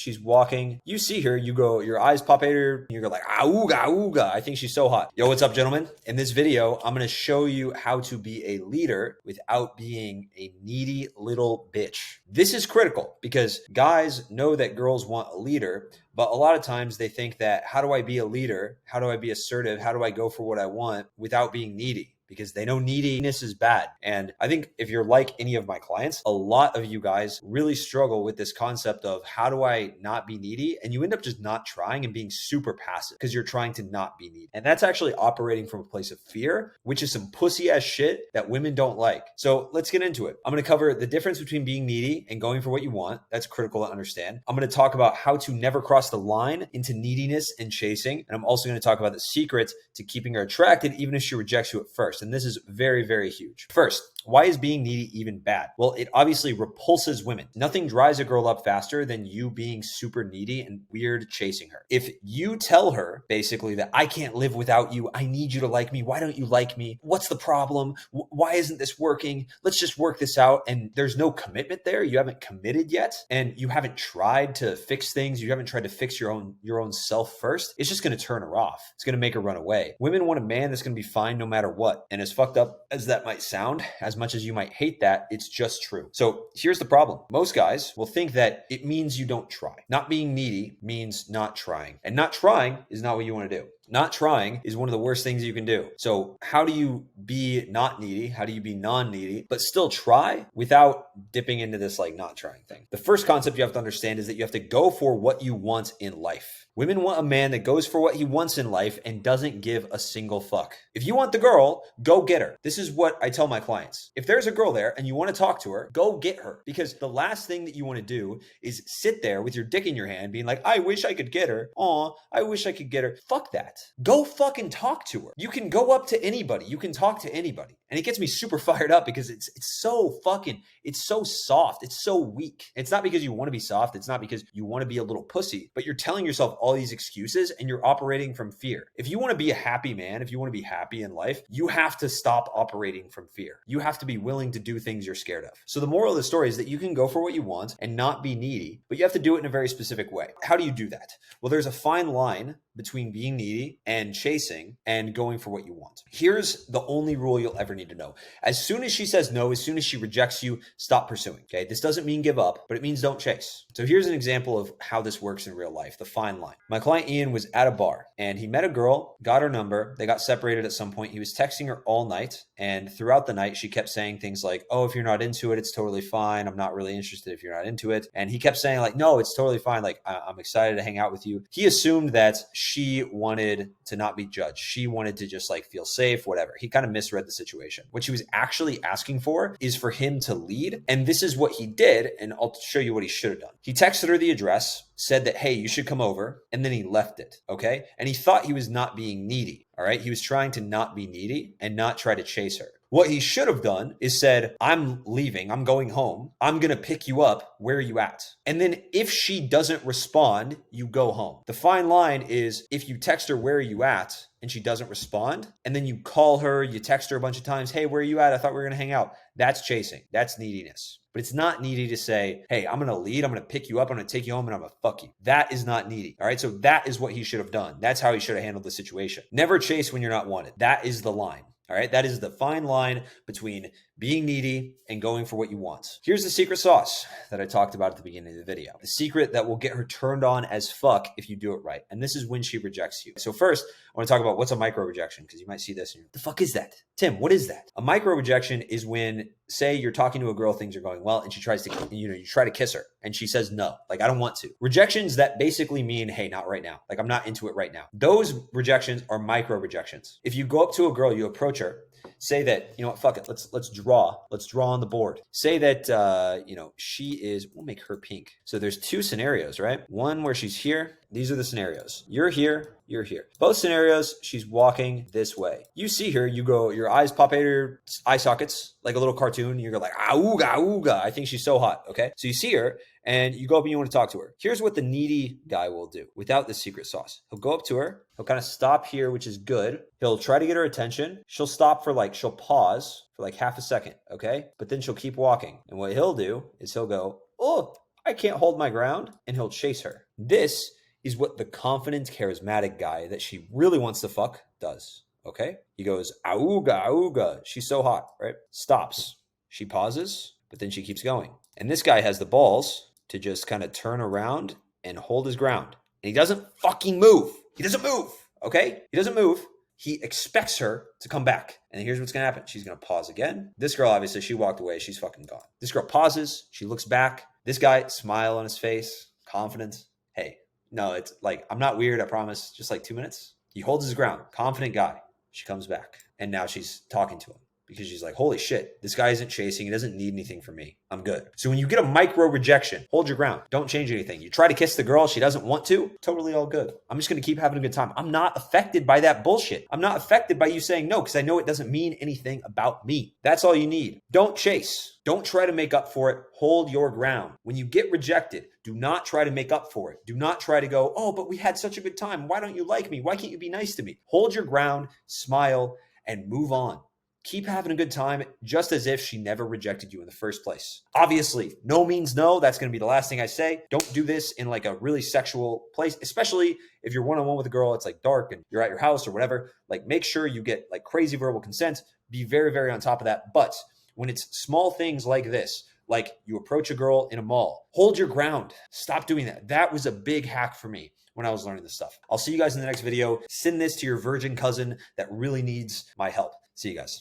she's walking. You see her, you go, your eyes pop at her, you go like, ooga, ooga. I think she's so hot. Yo, what's up, gentlemen? In this video, I'm going to show you how to be a leader without being a needy little bitch. This is critical because guys know that girls want a leader, but a lot of times they think that, how do I be a leader? How do I be assertive? How do I go for what I want without being needy? Because they know neediness is bad. And I think if you're like any of my clients, a lot of you guys really struggle with this concept of how do I not be needy? And you end up just not trying and being super passive because you're trying to not be needy. And that's actually operating from a place of fear, which is some pussy ass shit that women don't like. So let's get into it. I'm going to cover the difference between being needy and going for what you want. That's critical to understand. I'm going to talk about how to never cross the line into neediness and chasing. And I'm also going to talk about the secrets to keeping her attracted, even if she rejects you at first. And this is very, very huge. First, why is being needy even bad? Well, it obviously repulses women. Nothing dries a girl up faster than you being super needy and weird chasing her. If you tell her basically that I can't live without you, I need you to like me. Why don't you like me? What's the problem? Why isn't this working? Let's just work this out. And there's no commitment there. You haven't committed yet. And you haven't tried to fix things. You haven't tried to fix your own self first. It's just going to turn her off. It's going to make her run away. Women want a man that's going to be fine no matter what. And as fucked up as that might sound, as much as you might hate that, it's just true. So here's the problem. Most guys will think that it means you don't try. Not being needy means not trying. And not trying is not what you want to do. Not trying is one of the worst things you can do. So how do you be not needy? How do you be non-needy, but still try without dipping into this like not trying thing? The first concept you have to understand is that you have to go for what you want in life. Women want a man that goes for what he wants in life and doesn't give a single fuck. If you want the girl, go get her. This is what I tell my clients. If there's a girl there and you want to talk to her, go get her. Because the last thing that you want to do is sit there with your dick in your hand being like, I wish I could get her. Aw, I wish I could get her. Fuck that. Go fucking talk to her. You can go up to anybody. You can talk to anybody. And it gets me super fired up because it's so soft. It's so weak. It's not because you want to be soft. It's not because you want to be a little pussy, but you're telling yourself all these excuses and you're operating from fear. If you want to be a happy man, if you want to be happy in life, you have to stop operating from fear. You have to be willing to do things you're scared of. So the moral of the story is that you can go for what you want and not be needy, but you have to do it in a very specific way. How do you do that? Well, there's a fine line between being needy and chasing and going for what you want. Here's the only rule you'll ever need to know. As soon as she says no, as soon as she rejects you, stop pursuing. Okay. This doesn't mean give up, but it means don't chase. So here's an example of how this works in real life, the fine line. My client Ian was at a bar and he met a girl, got her number. They got separated at some point. He was texting her all night. And throughout the night, she kept saying things like, oh, if you're not into it, it's totally fine. I'm not really interested if you're not into it. And he kept saying like, no, it's totally fine. Like, I'm excited to hang out with you. He assumed that she wanted to not be judged. She wanted to just like feel safe, whatever. He kind of misread the situation. What she was actually asking for is for him to lead. And this is what he did. And I'll show you what he should have done. He texted her the address, said that, hey, you should come over. And then he left it. Okay. And he thought he was not being needy. All right. He was trying to not be needy and not try to chase her. What he should have done is said, I'm leaving. I'm going home. I'm going to pick you up. Where are you at? And then if she doesn't respond, you go home. The fine line is if you text her, where are you at? And she doesn't respond. And then you call her, you text her a bunch of times. Hey, where are you at? I thought we were going to hang out. That's chasing. That's neediness. But it's not needy to say, hey, I'm going to lead. I'm going to pick you up. I'm going to take you home and I'm going to fuck you. That is not needy. All right. So that is what he should have done. That's how he should have handled the situation. Never chase when you're not wanted. That is the line. All right. That is the fine line between being needy and going for what you want. Here's the secret sauce that I talked about at the beginning of the video. The secret that will get her turned on as fuck if you do it right. And this is when she rejects you. So first, I want to talk about what's a micro rejection because you might see this and you're, the fuck is that? Tim, what is that? A micro rejection is when, say you're talking to a girl, things are going well, and she tries to, you try to kiss her and she says no, like I don't want to. Rejections that basically mean, hey, not right now. Like I'm not into it right now. Those rejections are micro rejections. If you go up to a girl, you approach her, say that, you know what, fuck it, let's draw on the board. Say that, she is, we'll make her pink. So there's two scenarios, right? One where she's here. These are the scenarios. You're here, you're here. Both scenarios, she's walking this way. You see her, you go, your eyes pop at her eye sockets like a little cartoon. You go like, ooga, ooga. I think she's so hot. Okay. So you see her and you go up and you want to talk to her. Here's what the needy guy will do without the secret sauce. He'll go up to her. He'll kind of stop here, which is good. He'll try to get her attention. She'll stop for she'll pause for like half a second. Okay. But then she'll keep walking. And what he'll do is he'll go, oh, I can't hold my ground, and he'll chase her. This is what the confident, charismatic guy that she really wants to fuck does. Okay? He goes, auga, auga. She's so hot, right? Stops. She pauses, but then she keeps going. And this guy has the balls to just kind of turn around and hold his ground. And he doesn't fucking move. He doesn't move. Okay? He doesn't move. He expects her to come back. And here's what's going to happen. She's going to pause again. This girl, obviously, she walked away. She's fucking gone. This girl pauses. She looks back. This guy, smile on his face, confident. Hey, no, it's like, I'm not weird, I promise. Just like 2 minutes. He holds his ground. Confident guy. She comes back. And now she's talking to him because she's like, holy shit, this guy isn't chasing. He doesn't need anything from me. I'm good. So when you get a micro rejection, hold your ground. Don't change anything. You try to kiss the girl. She doesn't want to. Totally all good. I'm just going to keep having a good time. I'm not affected by that bullshit. I'm not affected by you saying no because I know it doesn't mean anything about me. That's all you need. Don't chase. Don't try to make up for it. Hold your ground. When you get rejected, do not try to make up for it. Do not try to go, oh, but we had such a good time. Why don't you like me? Why can't you be nice to me? Hold your ground, smile, and move on. Keep having a good time just as if she never rejected you in the first place. Obviously, no means no. That's going to be the last thing I say. Don't do this in like a really sexual place, especially if you're one-on-one with a girl, it's like dark and you're at your house or whatever. Like make sure you get like crazy verbal consent. Be very, very on top of that. But when it's small things like this, like you approach a girl in a mall, hold your ground. Stop doing that. That was a big hack for me when I was learning this stuff. I'll see you guys in the next video. Send this to your virgin cousin that really needs my help. See you guys.